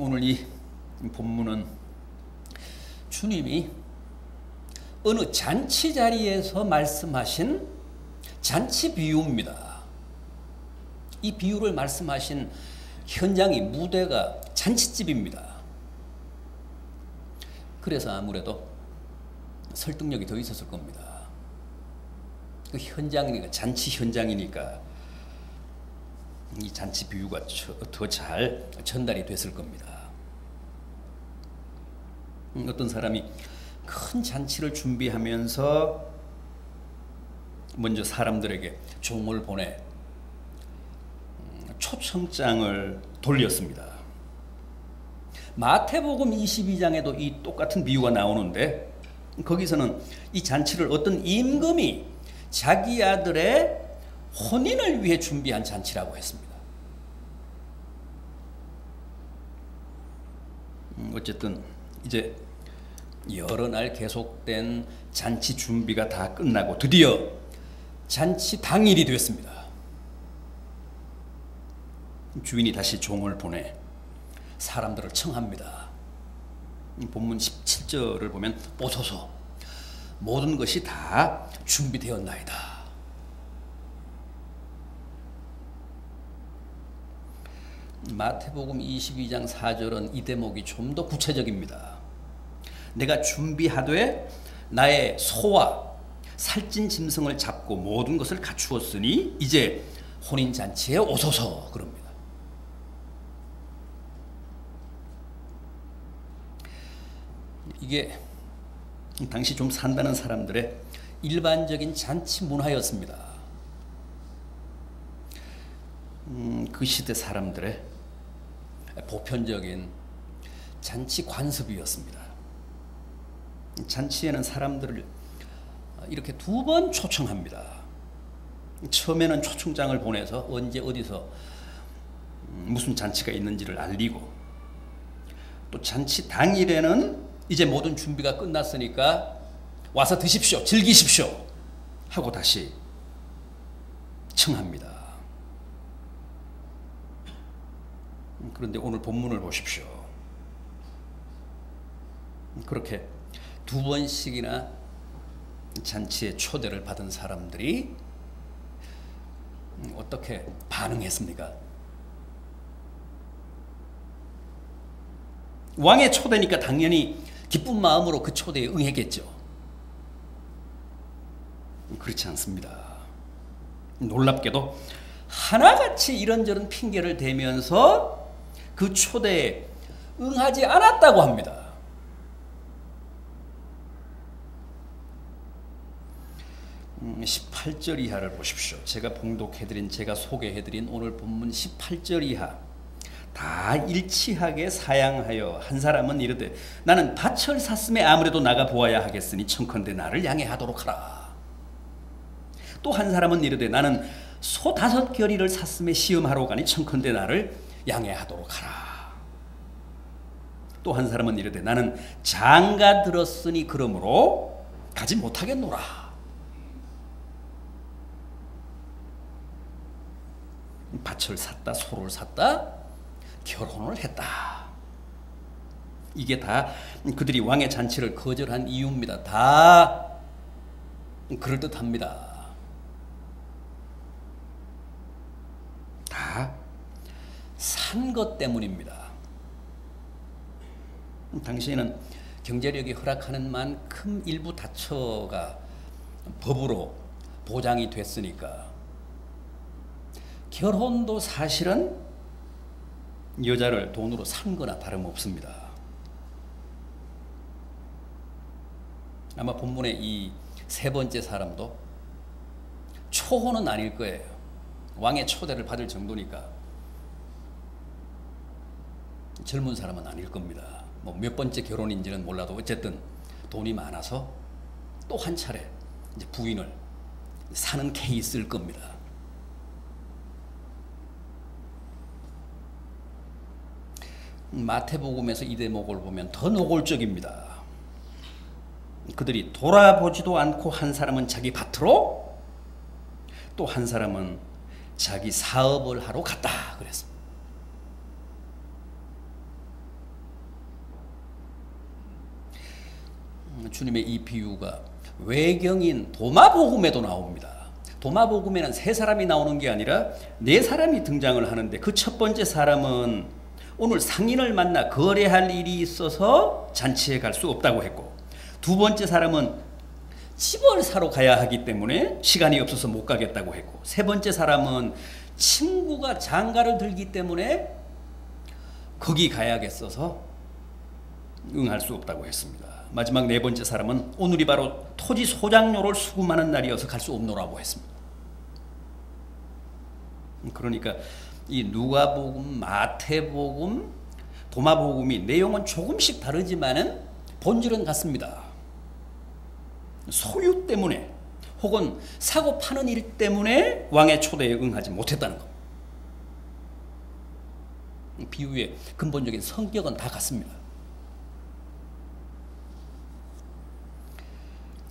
오늘 이 본문은 주님이 어느 잔치 자리에서 말씀하신 잔치 비유입니다. 이 비유를 말씀하신 현장이 무대가 잔치집입니다. 그래서 아무래도 설득력이 더 있었을 겁니다. 그 현장이니까, 잔치 현장이니까 이 잔치 비유가 더 잘 전달이 됐을 겁니다. 어떤 사람이 큰 잔치를 준비하면서 먼저 사람들에게 종을 보내 초청장을 돌렸습니다. 마태복음 22장에도 이 똑같은 비유가 나오는데 거기서는 이 잔치를 어떤 임금이 자기 아들의 혼인을 위해 준비한 잔치라고 했습니다. 어쨌든 이제 여러 날 계속된 잔치 준비가 다 끝나고 드디어 잔치 당일이 됐습니다. 주인이 다시 종을 보내 사람들을 청합니다. 본문 17절을 보면 오소서 모든 것이 다 준비되었나이다. 마태복음 22장 4절은 이 대목이 좀 더 구체적입니다. 내가 준비하되 나의 소와 살찐 짐승을 잡고 모든 것을 갖추었으니 이제 혼인잔치에 오소서 그럽니다. 이게 당시 좀 산다는 사람들의 일반적인 잔치 문화였습니다. 그 시대 사람들의 보편적인 잔치 관습이었습니다. 잔치에는 사람들을 이렇게 2번 초청합니다. 처음에는 초청장을 보내서 언제 어디서 무슨 잔치가 있는지를 알리고, 또 잔치 당일에는 이제 모든 준비가 끝났으니까 와서 드십시오, 즐기십시오 하고 다시 청합니다. 그런데 오늘 본문을 보십시오. 그렇게 2번씩이나 잔치에 초대를 받은 사람들이 어떻게 반응했습니까? 왕의 초대니까 당연히 기쁜 마음으로 그 초대에 응했겠죠. 그렇지 않습니다. 놀랍게도 하나같이 이런저런 핑계를 대면서 그 초대에 응하지 않았다고 합니다. 18절 이하를 보십시오. 제가 봉독해드린, 제가 소개해드린 오늘 본문 18절 이하 다 일치하게 사양하여 한 사람은 이르되 나는 밭을 샀음에 아무래도 나가 보아야 하겠으니 청컨대 나를 양해하도록 하라. 또 한 사람은 이르되 나는 소 5겨리를 샀음에 시험하러 가니 청컨대 나를 양해하도록 하라. 또 한 사람은 이르되 나는 장가 들었으니 그러므로 가지 못하겠노라. 밭을 샀다, 소를 샀다, 결혼을 했다. 이게 다 그들이 왕의 잔치를 거절한 이유입니다. 다 그럴듯합니다. 다 산 것 때문입니다. 당시에는 경제력이 허락하는 만큼 일부 다처가 법으로 보장이 됐으니까 결혼도 사실은 여자를 돈으로 산 거나 다름없습니다. 아마 본문의 이 3번째 사람도 초혼은 아닐 거예요. 왕의 초대를 받을 정도니까 젊은 사람은 아닐 겁니다. 뭐 몇 번째 결혼인지는 몰라도 어쨌든 돈이 많아서 또 한 차례 이제 부인을 사는 케이스일 겁니다. 마태복음에서 이 대목을 보면 더 노골적입니다. 그들이 돌아보지도 않고 한 사람은 자기 밭으로 또 한 사람은 자기 사업을 하러 갔다 그랬습니다. 주님의 이 비유가 외경인 도마복음에도 나옵니다. 도마복음에는 세 사람이 나오는 게 아니라 네 사람이 등장을 하는데 그 첫 번째 사람은 오늘 상인을 만나 거래할 일이 있어서 잔치에 갈 수 없다고 했고, 두 번째 사람은 집을 사러 가야 하기 때문에 시간이 없어서 못 가겠다고 했고, 세 번째 사람은 친구가 장가를 들기 때문에 거기 가야겠어서 응할 수 없다고 했습니다. 마지막 네 번째 사람은 오늘이 바로 토지 소장료를 수금하는 날이어서 갈 수 없노라고 했습니다. 그러니까 이 누가복음, 마태복음, 도마복음이 내용은 조금씩 다르지만은 본질은 같습니다. 소유 때문에 혹은 사고 파는 일 때문에 왕의 초대에 응하지 못했다는 것. 비유의 근본적인 성격은 다 같습니다.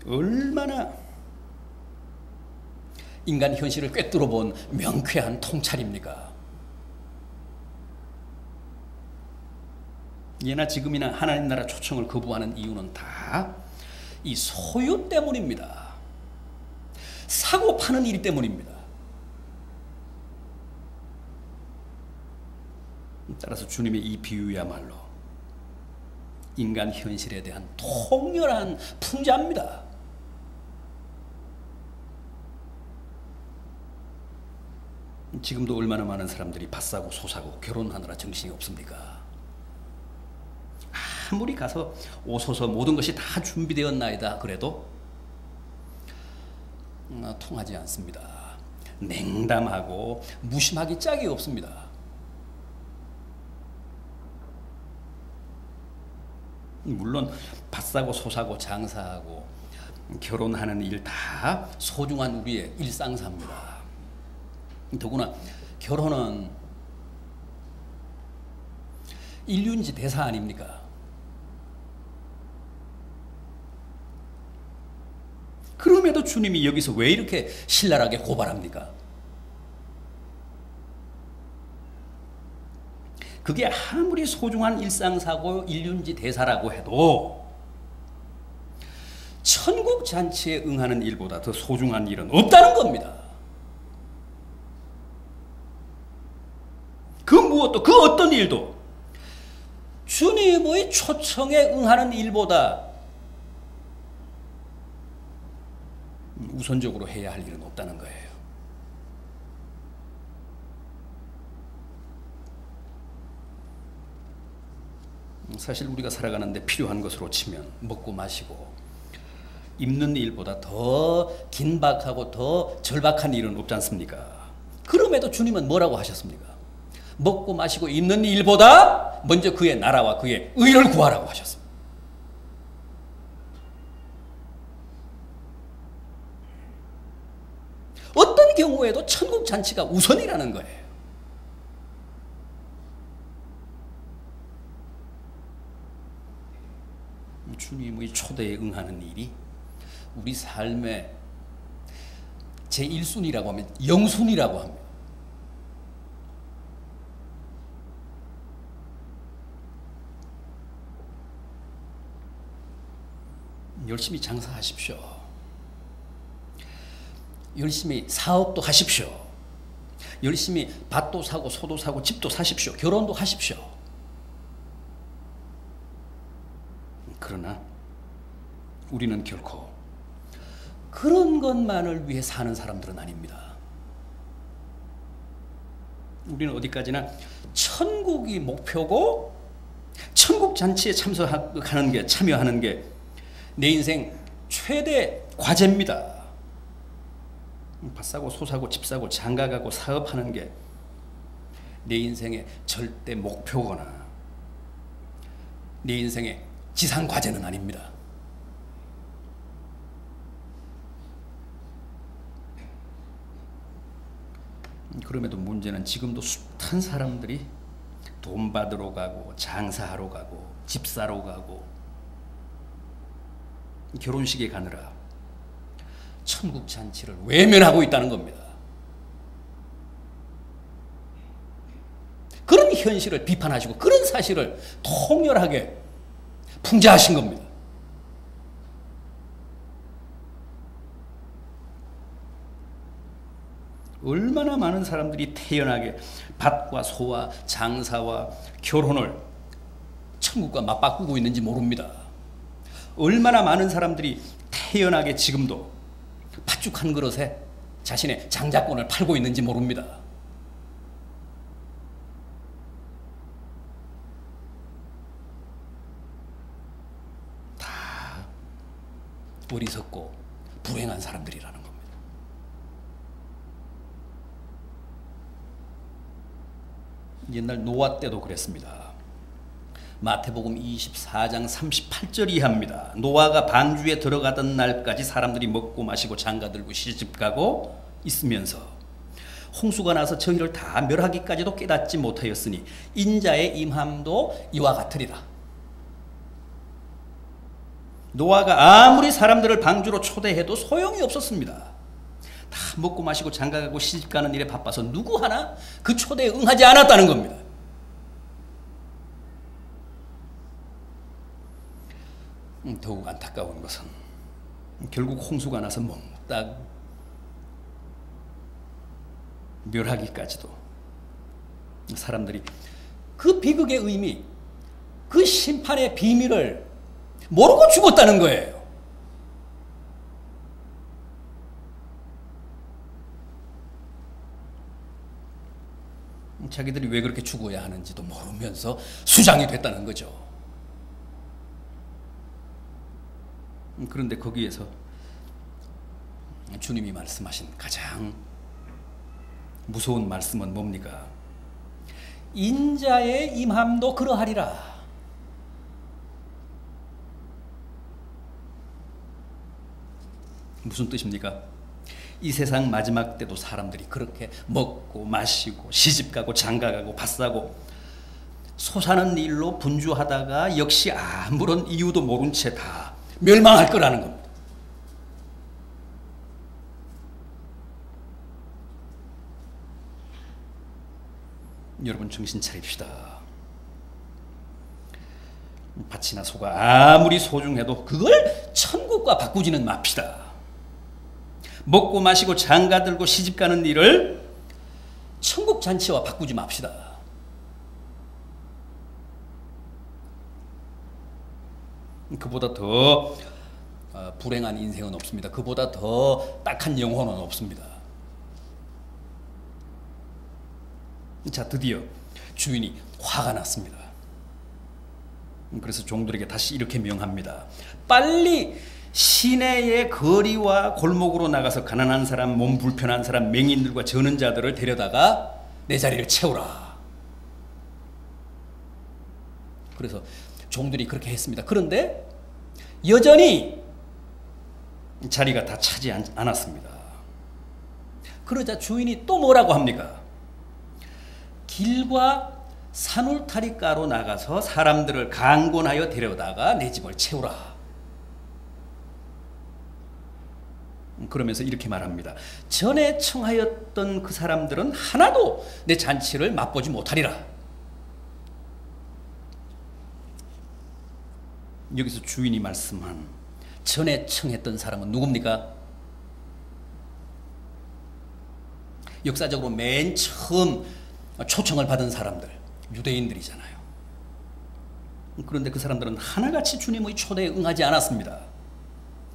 얼마나 인간 현실을 꿰뚫어 본 명쾌한 통찰입니까? 예나 지금이나 하나님 나라 초청을 거부하는 이유는 다 이 소유 때문입니다. 사고 파는 일 때문입니다. 따라서 주님의 이 비유야말로 인간 현실에 대한 통렬한 풍자입니다. 지금도 얼마나 많은 사람들이 밭사고 소사고 결혼하느라 정신이 없습니까? 아무리 가서 오소서 모든 것이 다 준비되었나이다 그래도 통하지 않습니다. 냉담하고 무심하기 짝이 없습니다. 물론 밭사고 소사고 장사하고 결혼하는 일 다 소중한 우리의 일상사입니다. 더구나 결혼은 인륜지 대사 아닙니까? 그럼에도 주님이 여기서 왜 이렇게 신랄하게 고발합니까? 그게 아무리 소중한 일상사고 인륜지 대사라고 해도 천국 잔치에 응하는 일보다 더 소중한 일은 없다는 겁니다. 그 무엇도 그 어떤 일도 주님의 초청에 응하는 일보다 우선적으로 해야 할 일은 없다는 거예요. 사실 우리가 살아가는데 필요한 것으로 치면 먹고 마시고 입는 일보다 더 긴박하고 더 절박한 일은 없지 않습니까? 그럼에도 주님은 뭐라고 하셨습니까? 먹고 마시고 입는 일보다 먼저 그의 나라와 그의 의를 구하라고 하셨습니다. 어떤 경우에도 천국 잔치가 우선이라는 거예요. 주님의 초대에 응하는 일이 우리 삶의 제1순위라고 하면 영순위라고 합니다. 열심히 장사하십시오. 열심히 사업도 하십시오. 열심히 밭도 사고 소도 사고 집도 사십시오. 결혼도 하십시오. 그러나 우리는 결코 그런 것만을 위해 사는 사람들은 아닙니다. 우리는 어디까지나 천국이 목표고 천국 잔치에 참석하는 게 참여하는 게 내 인생 최대 과제입니다. 밭사고 소사고 집사고 장가가고 사업하는 게 내 인생의 절대 목표거나 내 인생의 지상 과제는 아닙니다. 그럼에도 문제는 지금도 숱한 사람들이 돈 받으러 가고 장사하러 가고 집 사러 가고 결혼식에 가느라 천국 잔치를 외면하고 있다는 겁니다. 그런 현실을 비판하시고 그런 사실을 통렬하게 풍자하신 겁니다. 얼마나 많은 사람들이 태연하게 밭과 소와 장사와 결혼을 천국과 맞바꾸고 있는지 모릅니다. 얼마나 많은 사람들이 태연하게 지금도 팥죽 한 그릇에 자신의 장자권을 팔고 있는지 모릅니다. 다 어리석고 불행한 사람들이라는 겁니다. 옛날 노아 때도 그랬습니다. 마태복음 24장 38절 이하입니다. 노아가 방주에 들어가던 날까지 사람들이 먹고 마시고 장가들고 시집가고 있으면서 홍수가 나서 저희를 다 멸하기까지도 깨닫지 못하였으니 인자의 임함도 이와 같으리라. 노아가 아무리 사람들을 방주로 초대해도 소용이 없었습니다. 다 먹고 마시고 장가가고 시집가는 일에 바빠서 누구 하나 그 초대에 응하지 않았다는 겁니다. 더욱 안타까운 것은 결국 홍수가 나서 몽땅 멸하기까지도 사람들이 그 비극의 의미, 그 심판의 비밀을 모르고 죽었다는 거예요. 자기들이 왜 그렇게 죽어야 하는지도 모르면서 수장이 됐다는 거죠. 그런데 거기에서 주님이 말씀하신 가장 무서운 말씀은 뭡니까? 인자의 임함도 그러하리라. 무슨 뜻입니까? 이 세상 마지막 때도 사람들이 그렇게 먹고 마시고 시집가고 장가가고 밭사고 소사는 일로 분주하다가 역시 아무런 이유도 모른 채 다 멸망할 거라는 겁니다. 여러분 정신 차립시다. 밭이나 소가 아무리 소중해도 그걸 천국과 바꾸지는 맙시다. 먹고 마시고 장가들고 시집가는 일을 천국 잔치와 바꾸지 맙시다. 그보다 더 불행한 인생은 없습니다. 그보다 더 딱한 영혼은 없습니다. 자, 드디어 주인이 화가 났습니다. 그래서 종들에게 다시 이렇게 명합니다. 빨리 시내의 거리와 골목으로 나가서 가난한 사람, 몸 불편한 사람, 맹인들과 저는 자들을 데려다가 내 자리를 채우라. 그래서 종들이 그렇게 했습니다. 그런데 여전히 자리가 다 차지 않았습니다. 그러자 주인이 또 뭐라고 합니까? 길과 산울타리가로 나가서 사람들을 강권하여 데려다가 내 집을 채우라. 그러면서 이렇게 말합니다. 전에 청하였던 그 사람들은 하나도 내 잔치를 맛보지 못하리라. 여기서 주인이 말씀한 전에 청했던 사람은 누굽니까? 역사적으로 맨 처음 초청을 받은 사람들, 유대인들이잖아요. 그런데 그 사람들은 하나같이 주님의 초대에 응하지 않았습니다.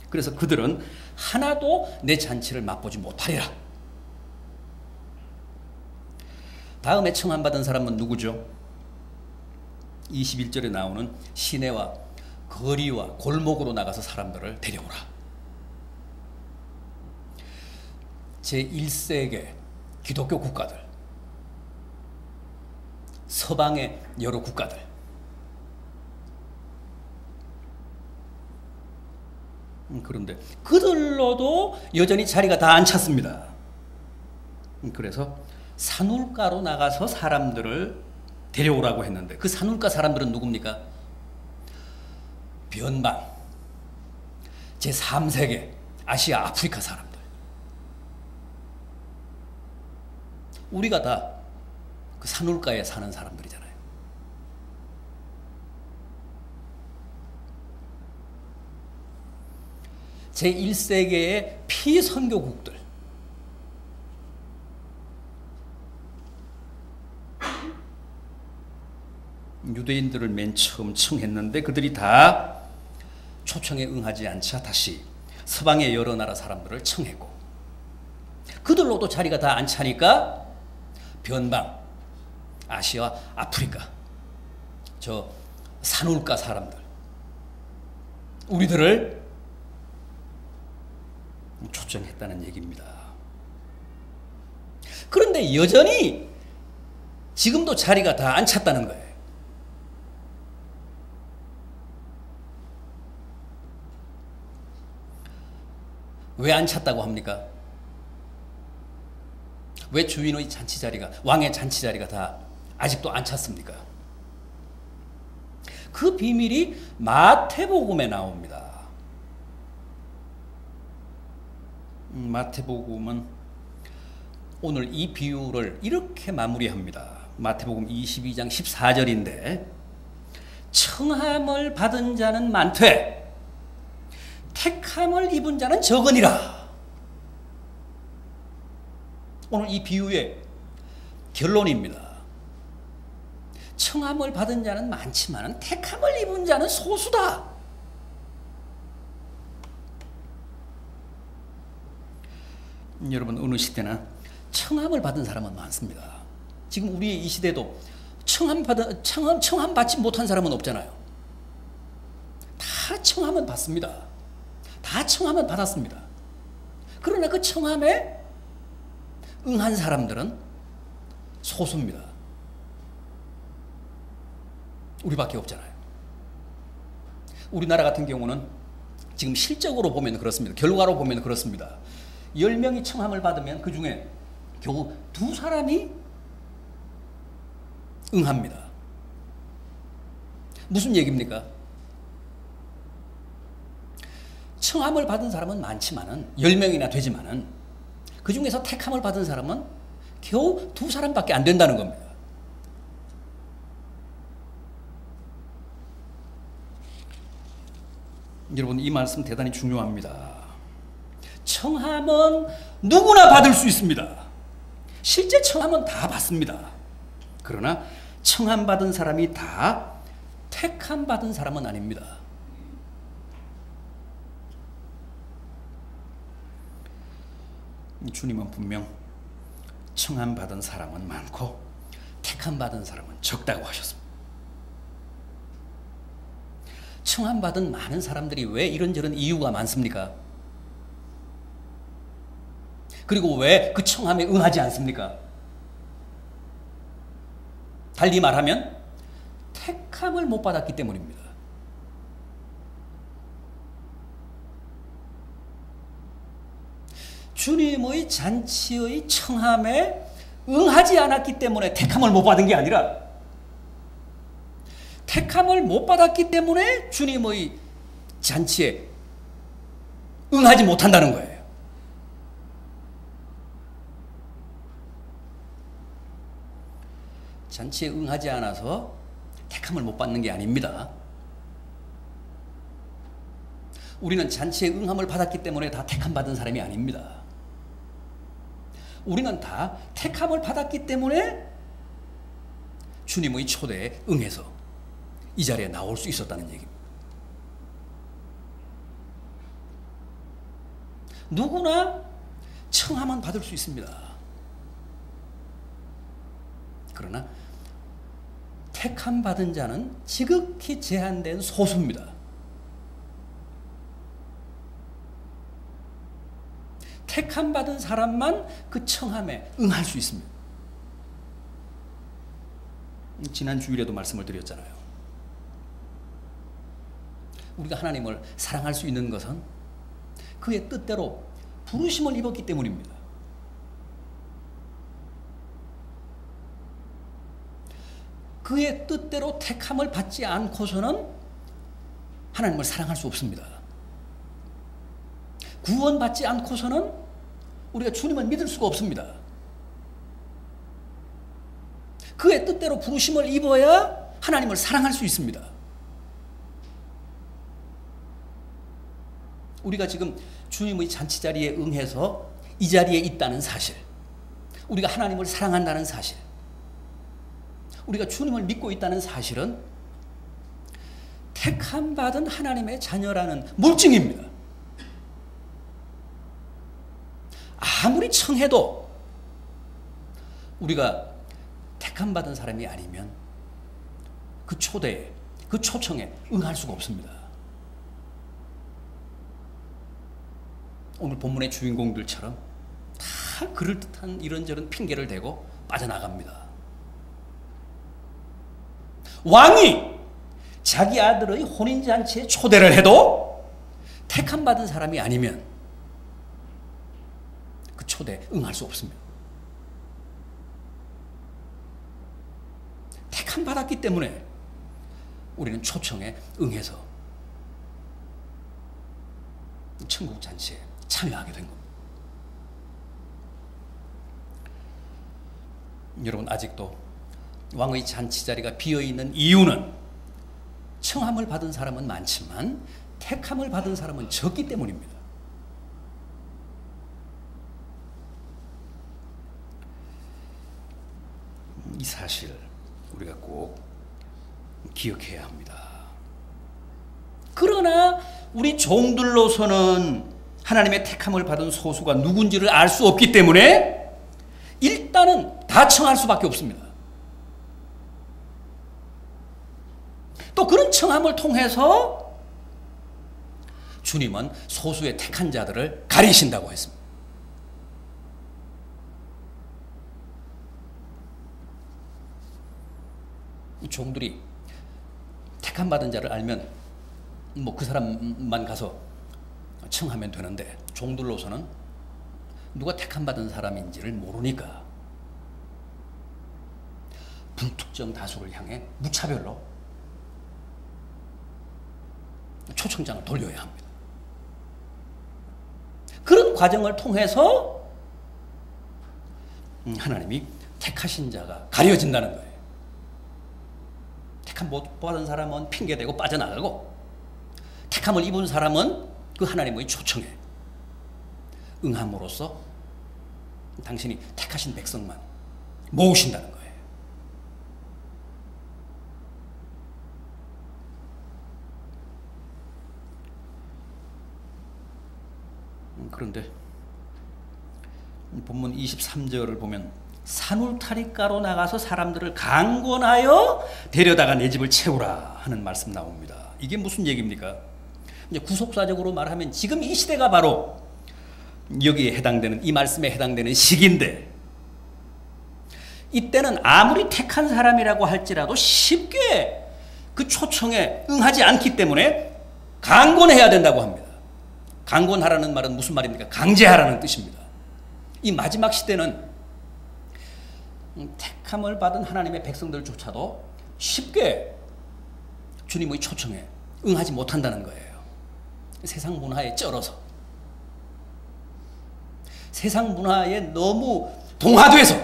그래서 그들은 하나도 내 잔치를 맛보지 못하리라. 다음에 청함받은 사람은 누구죠? 21절에 나오는 시내와 거리와 골목으로 나가서 사람들을 데려오라. 제1세계 기독교 국가들, 서방의 여러 국가들, 그런데 그들로도 여전히 자리가 다 안 찼습니다. 그래서 산울가로 나가서 사람들을 데려오라고 했는데 그 산울가 사람들은 누굽니까? 변방, 제3세계 아시아 아프리카 사람들. 우리가 다 그 산울가에 사는 사람들이잖아요. 제1세계의 피선교국들, 유대인들을 맨 처음 청했는데 그들이 다 초청에 응하지 않자 다시 서방의 여러 나라 사람들을 청했고, 그들로도 자리가 다 안 차니까 변방, 아시아, 아프리카, 저 산울가 사람들, 우리들을 초청했다는 얘기입니다. 그런데 여전히 지금도 자리가 다 안 찼다는 거예요. 왜 안 찼다고 합니까? 왜 주인의 잔치 자리가, 왕의 잔치 자리가 다 아직도 안 찼습니까? 그 비밀이 마태복음에 나옵니다. 마태복음은 오늘 이 비유를 이렇게 마무리합니다. 마태복음 22장 14절인데, 청함을 받은 자는 많되 택함을 입은 자는 적으니라. 오늘 이 비유의 결론입니다. 청함을 받은 자는 많지만 택함을 입은 자는 소수다. 여러분, 어느 시대나 청함을 받은 사람은 많습니다. 지금 우리의 이 시대도 청함 받지 못한 사람은 없잖아요. 다 청함은 받습니다. 다 청함은 받았습니다. 그러나 그 청함에 응한 사람들은 소수입니다. 우리밖에 없잖아요. 우리나라 같은 경우는 지금 실적으로 보면 그렇습니다. 결과로 보면 그렇습니다. 10명이 청함을 받으면 그 중에 겨우 2사람이 응합니다. 무슨 얘기입니까? 청함을 받은 사람은 많지만은 10명이나 되지만은 그 중에서 택함을 받은 사람은 겨우 2사람밖에 안 된다는 겁니다. 여러분, 이 말씀 대단히 중요합니다. 청함은 누구나 받을 수 있습니다. 실제 청함은 다 받습니다. 그러나 청함 받은 사람이 다 택함 받은 사람은 아닙니다. 주님은 분명 청함 받은 사람은 많고 택함 받은 사람은 적다고 하셨습니다. 청함 받은 많은 사람들이 왜 이런저런 이유가 많습니까? 그리고 왜 그 청함에 응하지 않습니까? 달리 말하면 택함을 못 받았기 때문입니다. 주님의 잔치의 청함에 응하지 않았기 때문에 택함을 못 받은 게 아니라, 택함을 못 받았기 때문에 주님의 잔치에 응하지 못한다는 거예요. 잔치에 응하지 않아서 택함을 못 받는 게 아닙니다. 우리는 잔치에 응함을 받았기 때문에 다 택함 받은 사람이 아닙니다. 우리는 다 택함을 받았기 때문에 주님의 초대에 응해서 이 자리에 나올 수 있었다는 얘기입니다. 누구나 청함은 받을 수 있습니다. 그러나 택함 받은 자는 지극히 제한된 소수입니다. 택함 받은 사람만 그 청함에 응할 수 있습니다. 지난 주일에도 말씀을 드렸잖아요. 우리가 하나님을 사랑할 수 있는 것은 그의 뜻대로 부르심을 입었기 때문입니다. 그의 뜻대로 택함을 받지 않고서는 하나님을 사랑할 수 없습니다. 구원받지 않고서는 우리가 주님을 믿을 수가 없습니다. 그의 뜻대로 부르심을 입어야 하나님을 사랑할 수 있습니다. 우리가 지금 주님의 잔치 자리에 응해서 이 자리에 있다는 사실, 우리가 하나님을 사랑한다는 사실, 우리가 주님을 믿고 있다는 사실은 택함받은 하나님의 자녀라는 물증입니다. 아무리 청해도 우리가 택함받은 사람이 아니면 그 초대에, 그 초청에 응할 수가 없습니다. 오늘 본문의 주인공들처럼 다 그럴듯한 이런저런 핑계를 대고 빠져나갑니다. 왕이 자기 아들의 혼인잔치에 초대를 해도 택함받은 사람이 아니면 그 초대에 응할 수 없습니다. 택함받았기 때문에 우리는 초청에 응해서 천국 잔치에 참여하게 된 겁니다. 여러분, 아직도 왕의 잔치 자리가 비어있는 이유는 청함을 받은 사람은 많지만 택함을 받은 사람은 적기 때문입니다. 이 사실 우리가 꼭 기억해야 합니다. 그러나 우리 종들로서는 하나님의 택함을 받은 소수가 누군지를 알 수 없기 때문에 일단은 다 청할 수밖에 없습니다. 또 그런 청함을 통해서 주님은 소수의 택한 자들을 가리신다고 했습니다. 이 종들이 택함 받은 자를 알면 뭐 그 사람만 가서 청하면 되는데 종들로서는 누가 택함 받은 사람인지를 모르니까 불특정 다수를 향해 무차별로 초청장을 돌려야 합니다. 그런 과정을 통해서 하나님이 택하신 자가 가려진다는 거예요. 택함 못 받은 사람은 핑계대고 빠져나가고 택함을 입은 사람은 그 하나님의 초청에 응함으로써 당신이 택하신 백성만 모으신다는 거예요. 그런데 본문 23절을 보면 산울타리가로 나가서 사람들을 강권하여 데려다가 내 집을 채우라 하는 말씀 나옵니다. 이게 무슨 얘기입니까? 이제 구속사적으로 말하면 지금 이 시대가 바로 여기에 해당되는, 이 말씀에 해당되는 시기인데, 이때는 아무리 택한 사람이라고 할지라도 쉽게 그 초청에 응하지 않기 때문에 강권해야 된다고 합니다. 강권하라는 말은 무슨 말입니까? 강제하라는 뜻입니다. 이 마지막 시대는 택함을 받은 하나님의 백성들조차도 쉽게 주님의 초청에 응하지 못한다는 거예요. 세상 문화에 쩔어서, 세상 문화에 너무 동화돼서,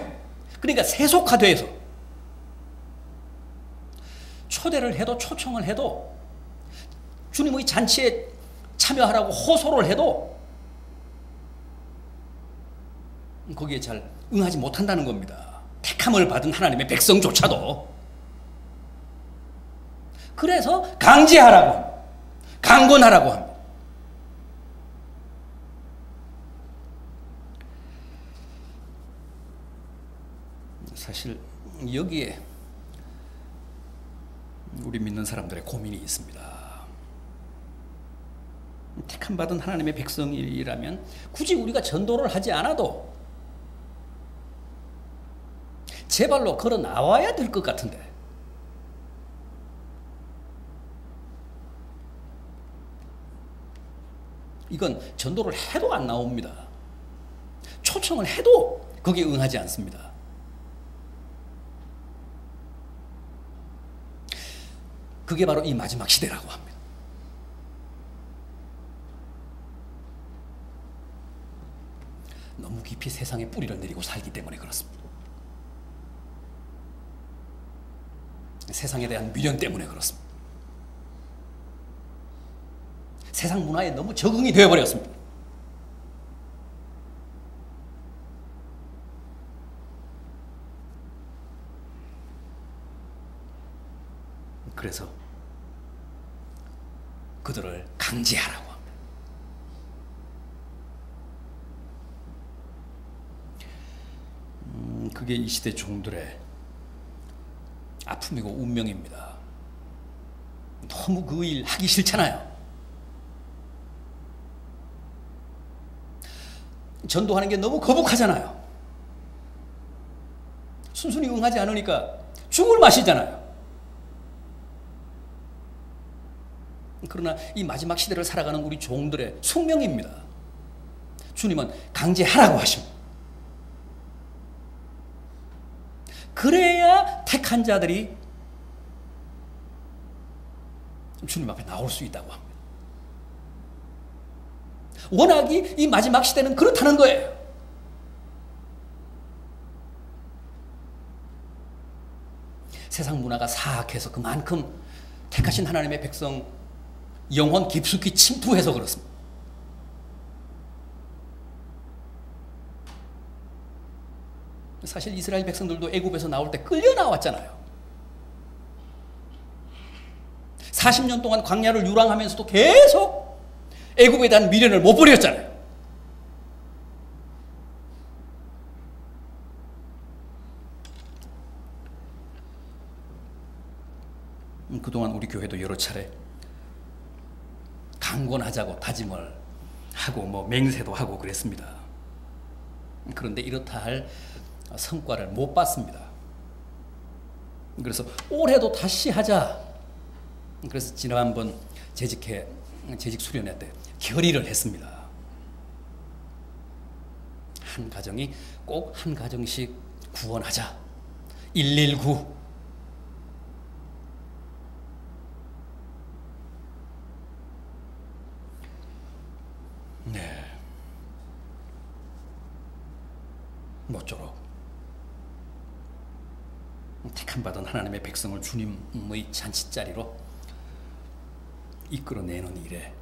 그러니까 세속화돼서 초대를 해도 초청을 해도 주님의 잔치에 참여하라고 호소를 해도 거기에 잘 응하지 못한다는 겁니다. 택함을 받은 하나님의 백성조차도. 그래서 강제하라고 합니다. 강권하라고 합니다. 사실 여기에 우리 믿는 사람들의 고민이 있습니다. 택함 받은 하나님의 백성이라면 굳이 우리가 전도를 하지 않아도 제 발로 걸어 나와야 될 것 같은데, 이건 전도를 해도 안 나옵니다. 초청을 해도 거기에 응하지 않습니다. 그게 바로 이 마지막 시대라고 합니다. 너무 깊이 세상에 뿌리를 내리고 살기 때문에 그렇습니다. 세상에 대한 미련 때문에 그렇습니다. 세상 문화에 너무 적응이 되어버렸습니다. 그래서 그들을 강제하라고 합니다. 그게 이 시대 종들의 아픔이고 운명입니다. 너무 그 일 하기 싫잖아요. 전도하는 게 너무 거북하잖아요. 순순히 응하지 않으니까 죽을 맛이잖아요. 그러나 이 마지막 시대를 살아가는 우리 종들의 숙명입니다. 주님은 강제하라고 하십니다. 그래야 택한 자들이 주님 앞에 나올 수 있다고 합니다. 워낙이 이 마지막 시대는 그렇다는 거예요. 세상 문화가 사악해서 그만큼 택하신 하나님의 백성 영혼 깊숙이 침투해서 그렇습니다. 사실 이스라엘 백성들도 애굽에서 나올 때 끌려 나왔잖아요. 40년 동안 광야를 유랑하면서도 계속 애굽에 대한 미련을 못 버렸잖아요. 그동안 우리 교회도 여러 차례 강권하자고 다짐을 하고 맹세도 하고 그랬습니다. 그런데 이렇다 할 성과를 못 봤습니다. 그래서 올해도 다시 하자. 그래서 지난번 재직 수련회 때 결의를 했습니다. 한 가정이 꼭 한 가정씩 구원하자. 119. 네. 모쪼록 택함받은 하나님의 백성을 주님의 잔치자리로 이끌어내는 일에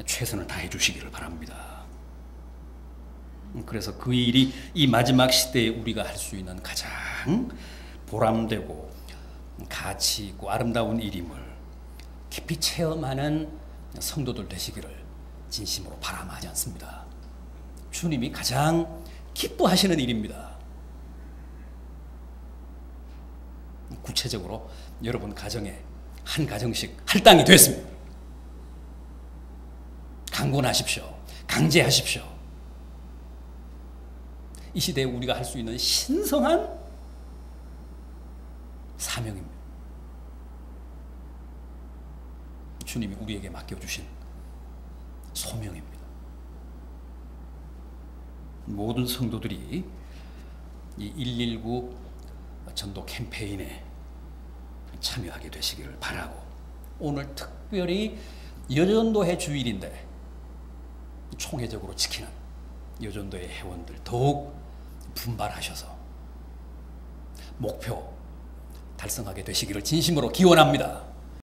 최선을 다해 주시기를 바랍니다. 그래서 그 일이 이 마지막 시대에 우리가 할 수 있는 가장 보람되고 가치 있고 아름다운 일임을 깊이 체험하는 성도들 되시기를 진심으로 바람하지 않습니다. 주님이 가장 기뻐하시는 일입니다. 구체적으로 여러분 가정에 한 가정씩 할당이 됐습니다. 강권하십시오. 강제하십시오. 이 시대에 우리가 할 수 있는 신성한 사명입니다. 주님이 우리에게 맡겨주신 소명입니다. 모든 성도들이 이 119 전도 캠페인에 참여하게 되시기를 바라고, 오늘 특별히 여전도회 주일인데 총회적으로 지키는 여전도회 회원들 더욱 분발하셔서 목표 달성하게 되시기를 진심으로 기원합니다.